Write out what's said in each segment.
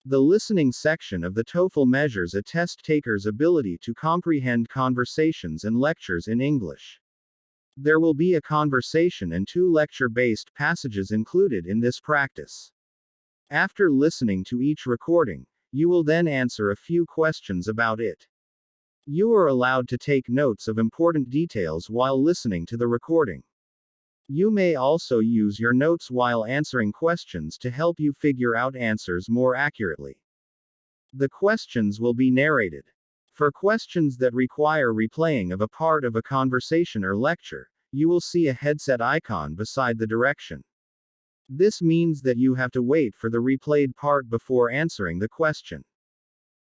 The listening section of the TOEFL measures a test taker's ability to comprehend conversations and lectures in English. There will be a conversation and 2 lecture-based passages included in this practice. After listening to each recording, you will then answer a few questions about it. You are allowed to take notes of important details while listening to the recording. You may also use your notes while answering questions to help you figure out answers more accurately. The questions will be narrated. For questions that require replaying of a part of a conversation or lecture, you will see a headset icon beside the direction. This means that you have to wait for the replayed part before answering the question.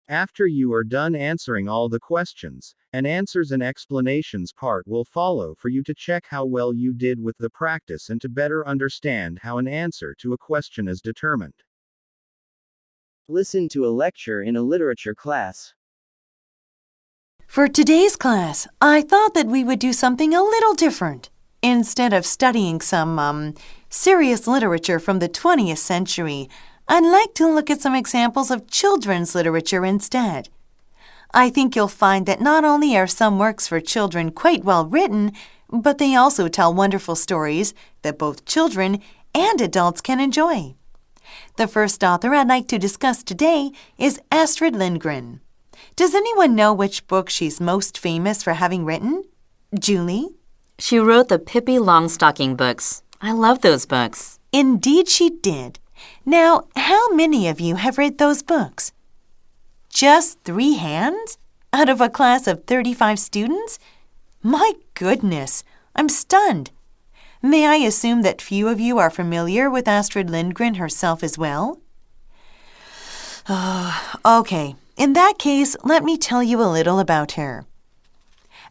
After you are done answering all the questions, an answers and explanations part will follow for you to check how well you did with the practice and to better understand how an answer to a question is determined. Listen to a lecture in a literature class. For today's class, I thought that we would do something a little different. Instead of studying some, serious literature from the 20th century, I'd like to look at some examples of children's literature instead. I think you'll find that not only are some works for children quite well written, but they also tell wonderful stories that both children and adults can enjoy. The first author I'd like to discuss today is Astrid Lindgren. Does anyone know which book she's most famous for having written? Julie? She wrote the Pippi Longstocking books. I love those books. Indeed she did. Now, how many of you have read those books? Just 3 hands? Out of a class of 35 students? My goodness, I'm stunned. May I assume that few of you are familiar with Astrid Lindgren herself as well? Okay, in that case, let me tell you a little about her.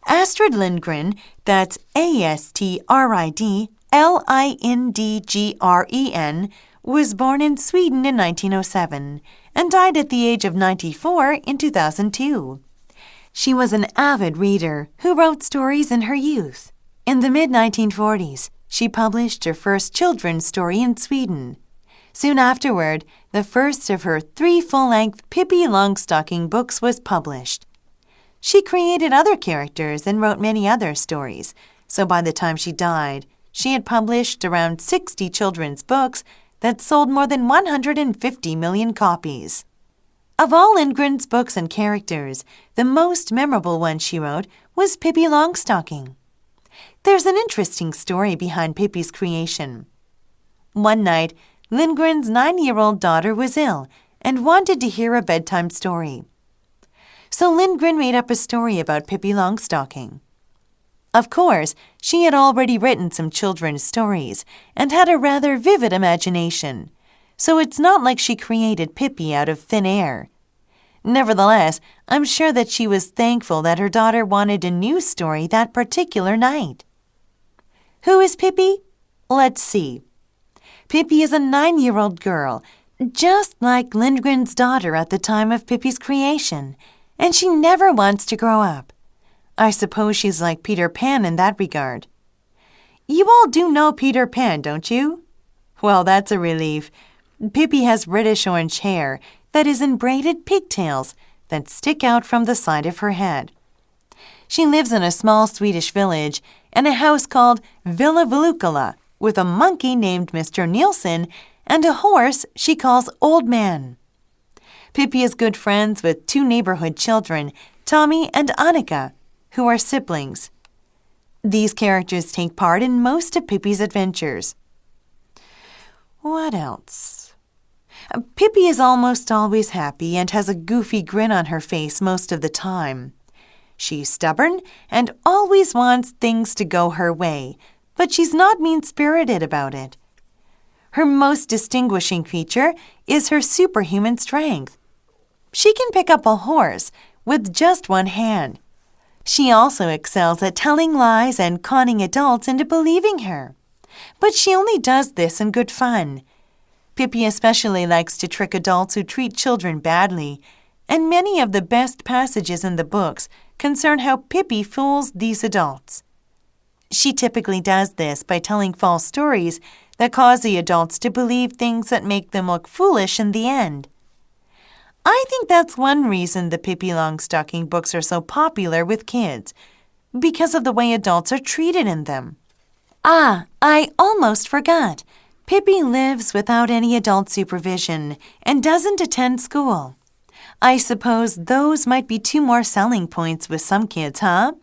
Astrid Lindgren, that's ASTRIDLINDGREN, was born in Sweden in 1907 and died at the age of 94 in 2002. She was an avid reader who wrote stories in her youth. In the mid-1940s, she published her first children's story in Sweden. Soon afterward, the first of her 3 full-length Pippi Longstocking books was published. She created other characters and wrote many other stories, so by the time she died, she had published around 60 children's books that sold more than 150 million copies. Of all Lindgren's books and characters, the most memorable one she wrote was Pippi Longstocking. There's an interesting story behind Pippi's creation. One night, Lindgren's 9-year-old daughter was ill and wanted to hear a bedtime story. So Lindgren made up a story about Pippi Longstocking. Of course, she had already written some children's stories and had a rather vivid imagination, so it's not like she created Pippi out of thin air. Nevertheless, I'm sure that she was thankful that her daughter wanted a new story that particular night. Who is Pippi? Let's see. Pippi is a 9-year-old girl, just like Lindgren's daughter at the time of Pippi's creation, and she never wants to grow up. I suppose she's like Peter Pan in that regard. You all do know Peter Pan, don't you? Well, that's a relief. Pippi has reddish-orange hair that is in braided pigtails that stick out from the side of her head. She lives in a small Swedish village in a house called Villa Volukala with a monkey named Mr. Nielsen and a horse she calls Old Man. Pippi is good friends with 2 neighborhood children, Tommy and Annika, who are siblings. These characters take part in most of Pippi's adventures. What else? Pippi is almost always happy and has a goofy grin on her face most of the time. She's stubborn and always wants things to go her way, but she's not mean-spirited about it. Her most distinguishing feature is her superhuman strength. She can pick up a horse with just 1 hand. She also excels at telling lies and conning adults into believing her. But she only does this in good fun. Pippi especially likes to trick adults who treat children badly, and many of the best passages in the books concern how Pippi fools these adults. She typically does this by telling false stories that cause the adults to believe things that make them look foolish in the end. I think that's one reason the Pippi Longstocking books are so popular with kids, because of the way adults are treated in them. Ah, I almost forgot. Pippi lives without any adult supervision and doesn't attend school. I suppose those might be two more selling points with some kids, huh?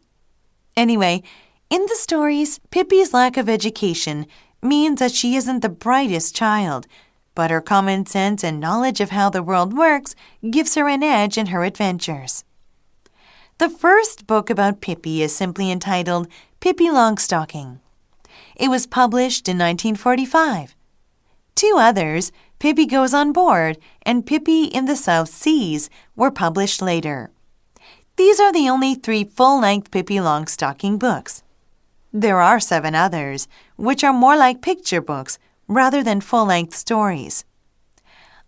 Anyway, in the stories, Pippi's lack of education means that she isn't the brightest child, but her common sense and knowledge of how the world works gives her an edge in her adventures. The first book about Pippi is simply entitled Pippi Longstocking. It was published in 1945. Two others, Pippi Goes on Board and Pippi in the South Seas, were published later. These are the only 3 full-length Pippi Longstocking books. There are 7 others, which are more like picture books rather than full-length stories.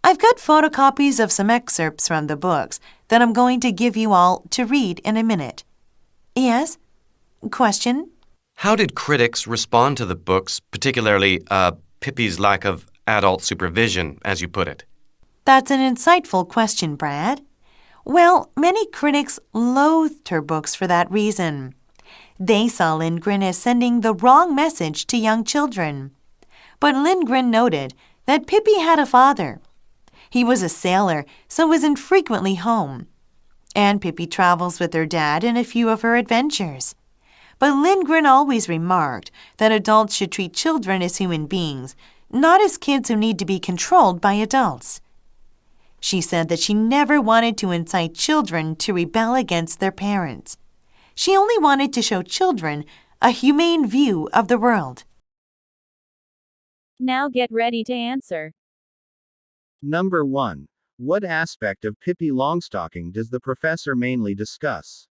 I've got photocopies of some excerpts from the books that I'm going to give you all to read in a minute. Yes? Question? How did critics respond to the books, particularly Pippi's lack of adult supervision, as you put it? That's an insightful question, Brad. Well, many critics loathed her books for that reason. They saw Lindgren as sending the wrong message to young children. But Lindgren noted that Pippi had a father. He was a sailor, so was infrequently home. And Pippi travels with her dad in a few of her adventures. But Lindgren always remarked that adults should treat children as human beings, not as kids who need to be controlled by adults. She said that she never wanted to incite children to rebel against their parents. She only wanted to show children a humane view of the world. Now get ready to answer. Number 1. What aspect of Pippi Longstocking does the professor mainly discuss?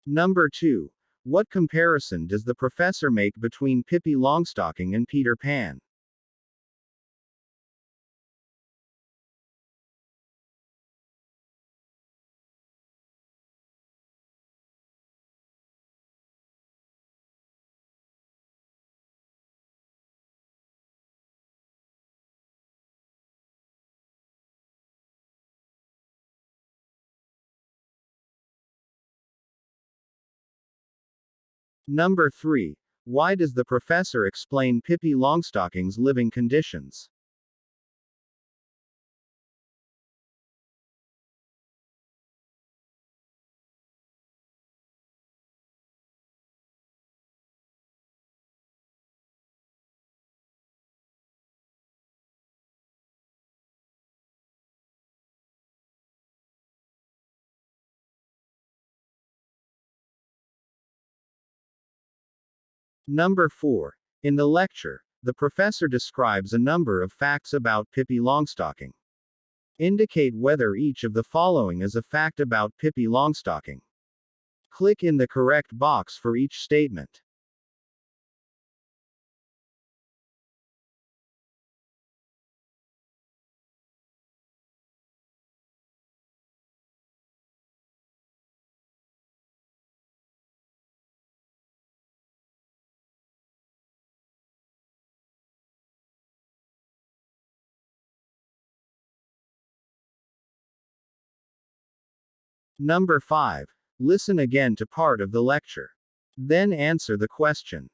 Number 2. What comparison does the professor make between Pippi Longstocking and Peter Pan? Number 3. Why does the professor explain Pippi Longstocking's living conditions? Number 4. In the lecture, the professor describes a number of facts about Pippi Longstocking. Indicate whether each of the following is a fact about Pippi Longstocking. Click in the correct box for each statement. Number 5. Listen again to part of the lecture. Then answer the question.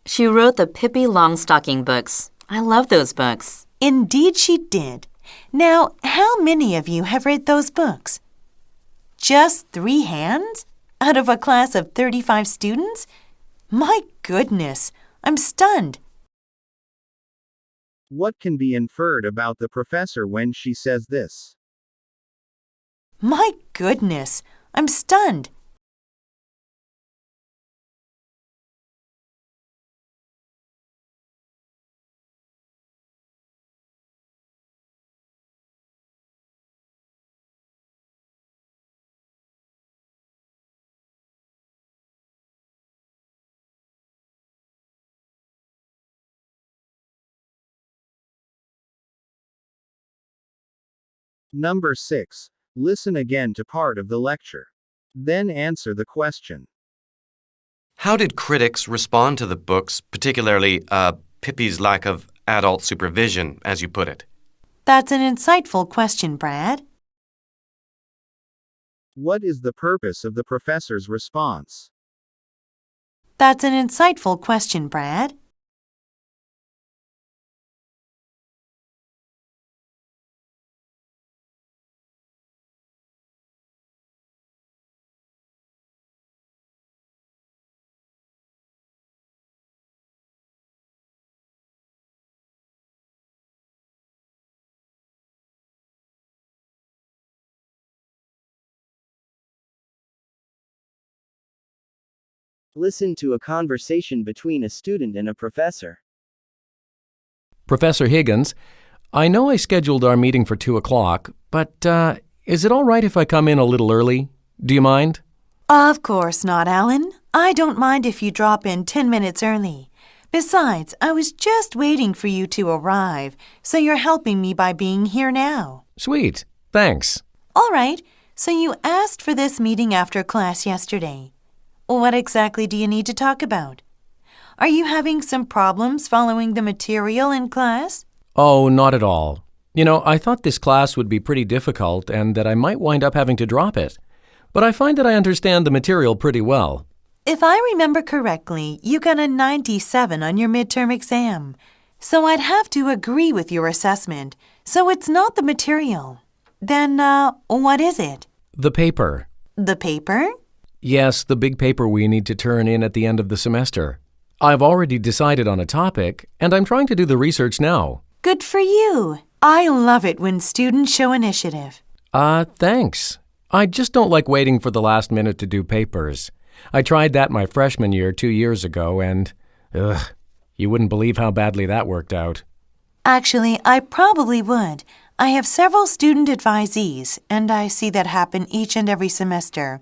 She wrote the Pippi Longstocking books. I love those books. Indeed she did. Now, how many of you have read those books? Just 3 hands? Out of a class of 35 students? My goodness, I'm stunned. What can be inferred about the professor when she says this? My goodness, I'm stunned. Number 6. Listen again to part of the lecture. Then answer the question. How did critics respond to the books, particularly Pippi's lack of adult supervision, as you put it? That's an insightful question, Brad. What is the purpose of the professor's response? That's an insightful question, Brad. Listen to a conversation between a student and a professor. Professor Higgins, I know I scheduled our meeting for 2 o'clock, but is it all right if I come in a little early? Do you mind? Of course not, Alan. I don't mind if you drop in 10 minutes early. Besides, I was just waiting for you to arrive, so you're helping me by being here now. Sweet. Thanks. All right, so you asked for this meeting after class yesterday. What exactly do you need to talk about? Are you having some problems following the material in class? Oh, not at all. You know, I thought this class would be pretty difficult and that I might wind up having to drop it. But I find that I understand the material pretty well. If I remember correctly, you got a 97 on your midterm exam. So I'd have to agree with your assessment. So it's not the material. Then, what is it? The paper. The paper? Yes, the big paper we need to turn in at the end of the semester. I've already decided on a topic, and I'm trying to do the research now. Good for you. I love it when students show initiative. Thanks. I just don't like waiting for the last minute to do papers. I tried that my freshman year 2 years ago, and, you wouldn't believe how badly that worked out. Actually, I probably would. I have several student advisees, and I see that happen each and every semester.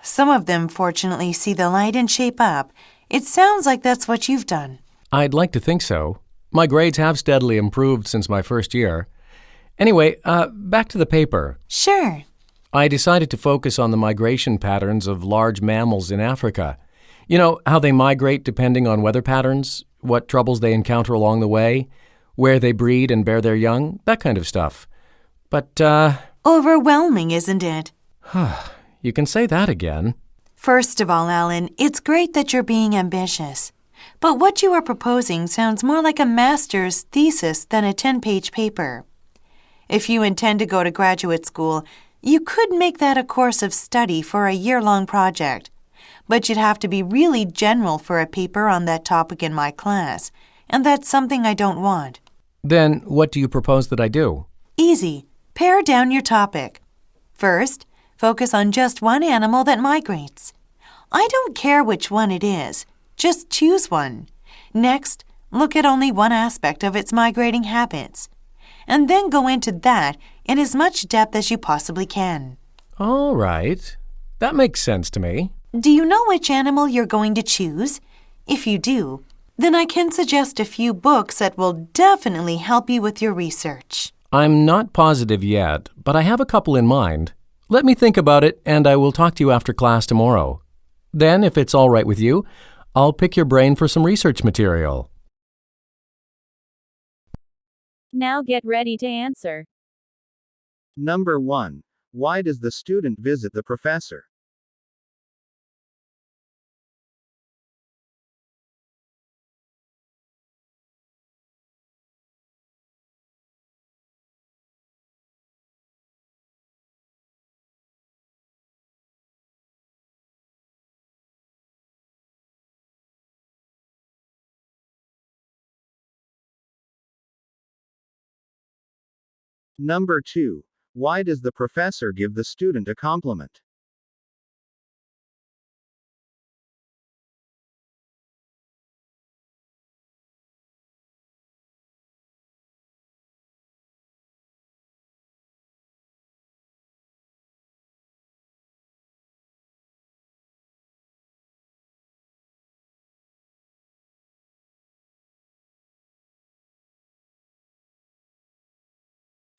Some of them fortunately see the light and shape up. It sounds like that's what you've done. I'd like to think so. My grades have steadily improved since my first year. Anyway, back to the paper. Sure. I decided to focus on the migration patterns of large mammals in Africa. You know, how they migrate depending on weather patterns, what troubles they encounter along the way, where they breed and bear their young, that kind of stuff. But, Overwhelming, isn't it? You can say that again. First of all, Alan, it's great that you're being ambitious. But what you are proposing sounds more like a master's thesis than a 10-page paper. If you intend to go to graduate school, you could make that a course of study for a year-long project. But you'd have to be really general for a paper on that topic in my class, and that's something I don't want. Then what do you propose that I do? Easy. Pare down your topic. First, focus on just one animal that migrates. I don't care which one it is. Just choose one. Next, look at only one aspect of its migrating habits. And then go into that in as much depth as you possibly can. All right. That makes sense to me. Do you know which animal you're going to choose? If you do, then I can suggest a few books that will definitely help you with your research. I'm not positive yet, but I have a couple in mind. Let me think about it, and I will talk to you after class tomorrow. Then, if it's all right with you, I'll pick your brain for some research material. Now get ready to answer. Number 1. Why does the student visit the professor? Number 2. Why does the professor give the student a compliment?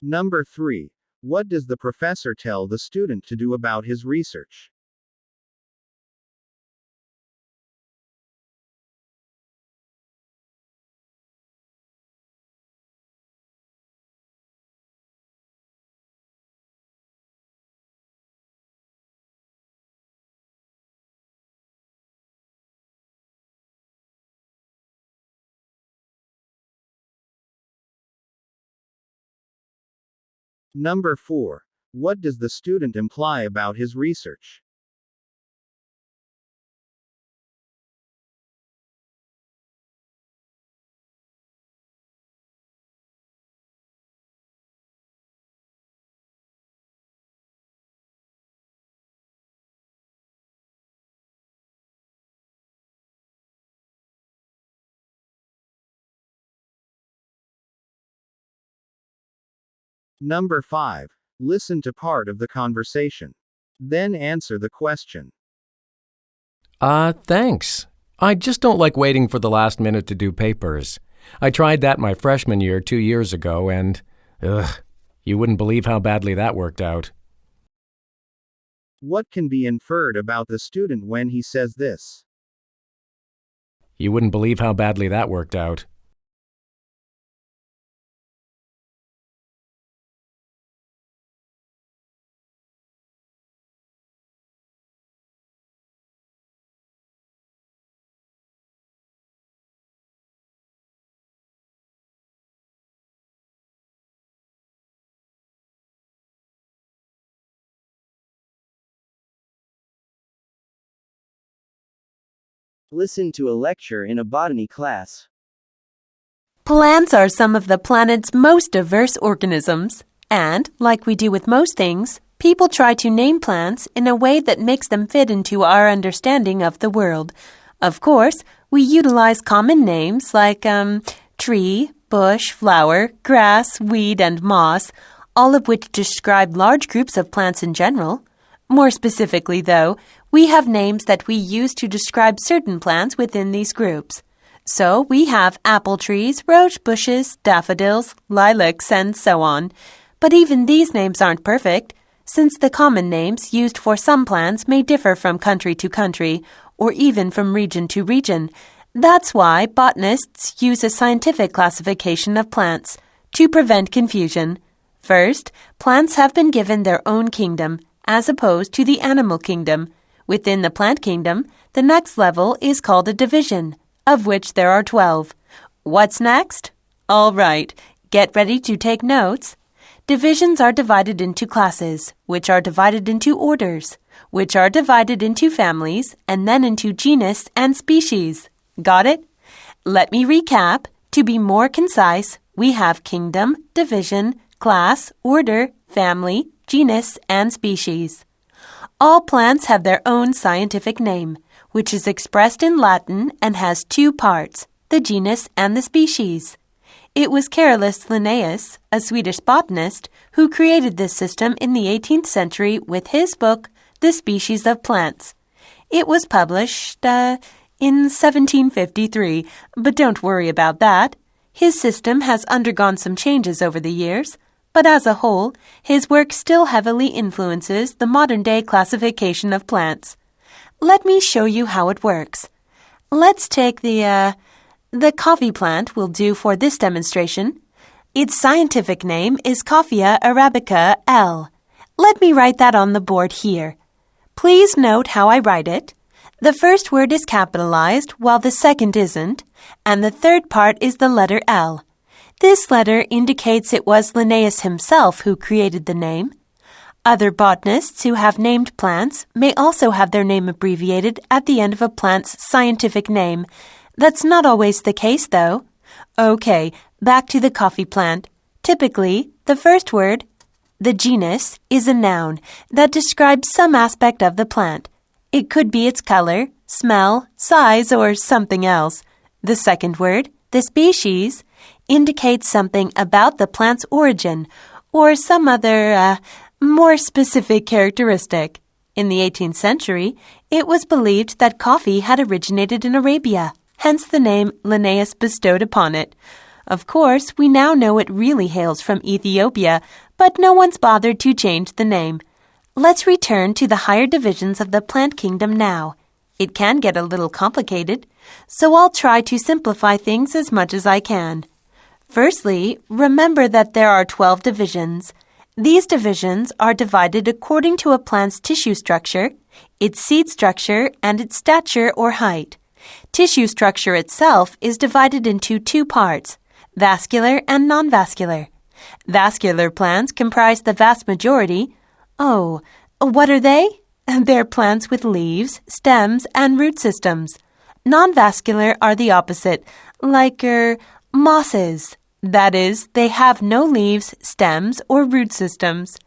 Number 3. What does the professor tell the student to do about his research? Number 4. What does the student imply about his research? Number 5. Listen to part of the conversation. Then answer the question. Thanks. I just don't like waiting for the last minute to do papers. I tried that my freshman year 2 years ago and, you wouldn't believe how badly that worked out. What can be inferred about the student when he says this? You wouldn't believe how badly that worked out. Listen to a lecture in a botany class. Plants are some of the planet's most diverse organisms, and, like we do with most things, people try to name plants in a way that makes them fit into our understanding of the world. Of course, we utilize common names like tree, bush, flower, grass, weed, and moss, all of which describe large groups of plants in general. More specifically, though, we have names that we use to describe certain plants within these groups. So we have apple trees, rose bushes, daffodils, lilacs, and so on. But even these names aren't perfect, since the common names used for some plants may differ from country to country, or even from region to region. That's why botanists use a scientific classification of plants to prevent confusion. First, plants have been given their own kingdom, as opposed to the animal kingdom. Within the plant kingdom, the next level is called a division, of which there are 12. What's next? All right, get ready to take notes. Divisions are divided into classes, which are divided into orders, which are divided into families, and then into genus and species. Got it? Let me recap. To be more concise, we have kingdom, division, class, order, family, genus, and species. All plants have their own scientific name, which is expressed in Latin and has two parts, the genus and the species. It was Carolus Linnaeus, a Swedish botanist, who created this system in the 18th century with his book, The Species of Plants. It was published in 1753, but don't worry about that. His system has undergone some changes over the years, but as a whole, his work still heavily influences the modern-day classification of plants. Let me show you how it works. Let's take the coffee plant will do for this demonstration. Its scientific name is Coffea arabica L. Let me write that on the board here. Please note how I write it. The first word is capitalized while the second isn't, and the third part is the letter L. This letter indicates it was Linnaeus himself who created the name. Other botanists who have named plants may also have their name abbreviated at the end of a plant's scientific name. That's not always the case, though. Okay, back to the coffee plant. Typically, the first word, the genus, is a noun that describes some aspect of the plant. It could be its color, smell, size, or something else. The second word, the species, indicates something about the plant's origin or some other, more specific characteristic. In the 18th century, it was believed that coffee had originated in Arabia, hence the name Linnaeus bestowed upon it. Of course, we now know it really hails from Ethiopia, but no one's bothered to change the name. Let's return to the higher divisions of the plant kingdom now. It can get a little complicated, so I'll try to simplify things as much as I can. Firstly, remember that there are 12 divisions. These divisions are divided according to a plant's tissue structure, its seed structure, and its stature or height. Tissue structure itself is divided into two parts, vascular and non-vascular. Vascular plants comprise the vast majority. Oh, what are they? They're plants with leaves, stems, and root systems. Non-vascular are the opposite, like mosses. That is, they have no leaves, stems, or root systems.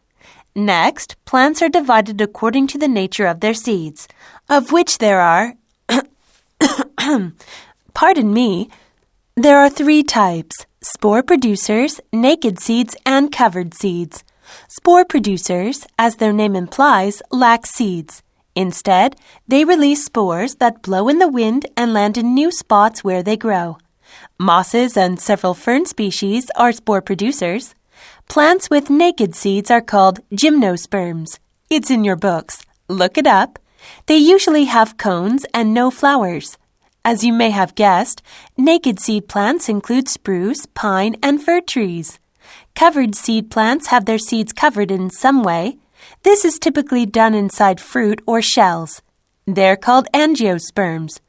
Next, plants are divided according to the nature of their seeds, of which there are pardon me, there are 3 types, spore producers, naked seeds, and covered seeds. Spore producers, as their name implies, lack seeds. Instead, they release spores that blow in the wind and land in new spots where they grow. Mosses and several fern species are spore producers. Plants with naked seeds are called gymnosperms. It's in your books. Look it up. They usually have cones and no flowers. As you may have guessed, naked seed plants include spruce, pine, and fir trees. Covered seed plants have their seeds covered in some way. This is typically done inside fruit or shells. They're called angiosperms.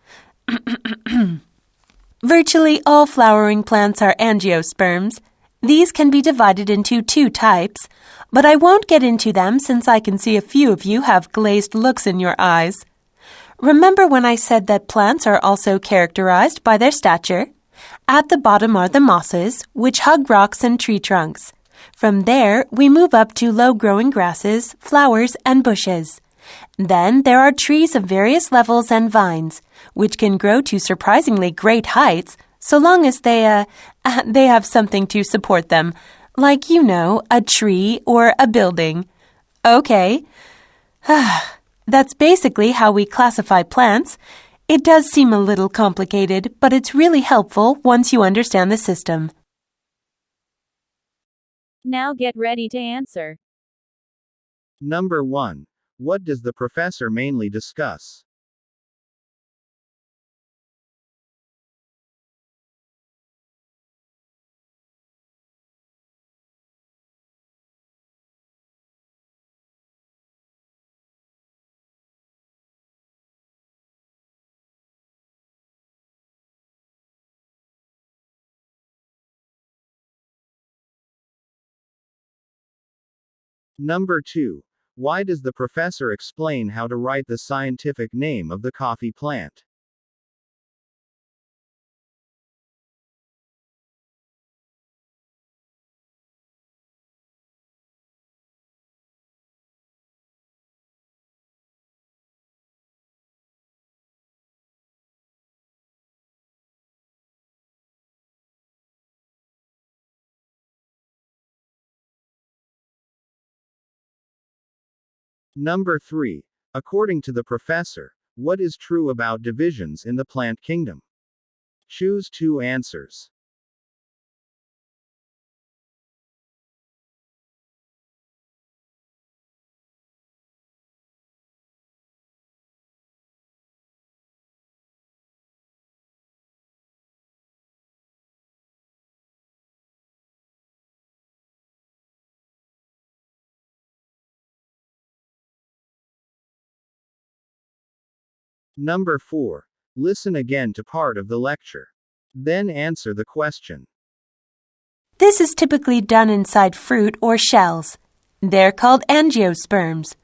Virtually all flowering plants are angiosperms. These can be divided into 2 types, but I won't get into them since I can see a few of you have glazed looks in your eyes. Remember when I said that plants are also characterized by their stature? At the bottom are the mosses, which hug rocks and tree trunks. From there, we move up to low-growing grasses, flowers, and bushes. Then there are trees of various levels and vines, which can grow to surprisingly great heights, so long as they have something to support them, like, a tree or a building. Okay. That's basically how we classify plants. It does seem a little complicated, but it's really helpful once you understand the system. Now get ready to answer. Number 1. What does the professor mainly discuss? Number 2. Why does the professor explain how to write the scientific name of the coffee plant? Number 3. According to the professor, what is true about divisions in the plant kingdom? Choose 2 answers. Number 4. Listen again to part of the lecture. Then answer the question. This is typically done inside fruit or shells. They're called angiosperms.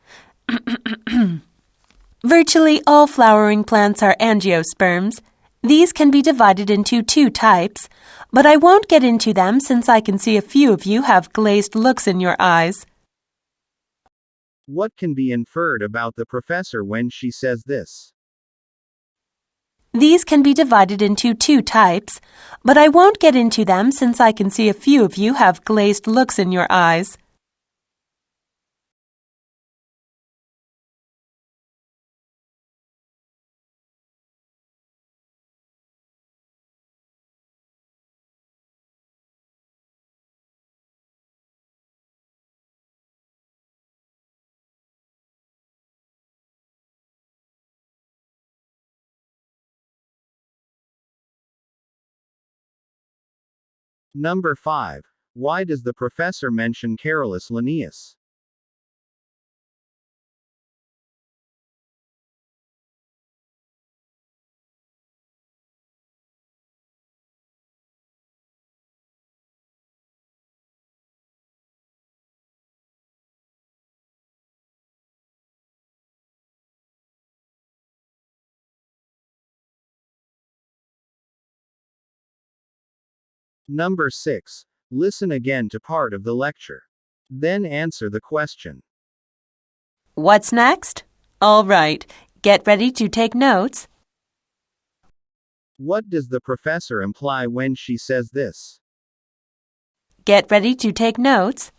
Virtually all flowering plants are angiosperms. These can be divided into 2 types, but I won't get into them since I can see a few of you have glazed looks in your eyes. What can be inferred about the professor when she says this? These can be divided into 2 types, but I won't get into them since I can see a few of you have glazed looks in your eyes. Number 5. Why does the professor mention Carolus Linnaeus? Number 6. Listen again to part of the lecture. Then answer the question. What's next? All right. Get ready to take notes. What does the professor imply when she says this? Get ready to take notes.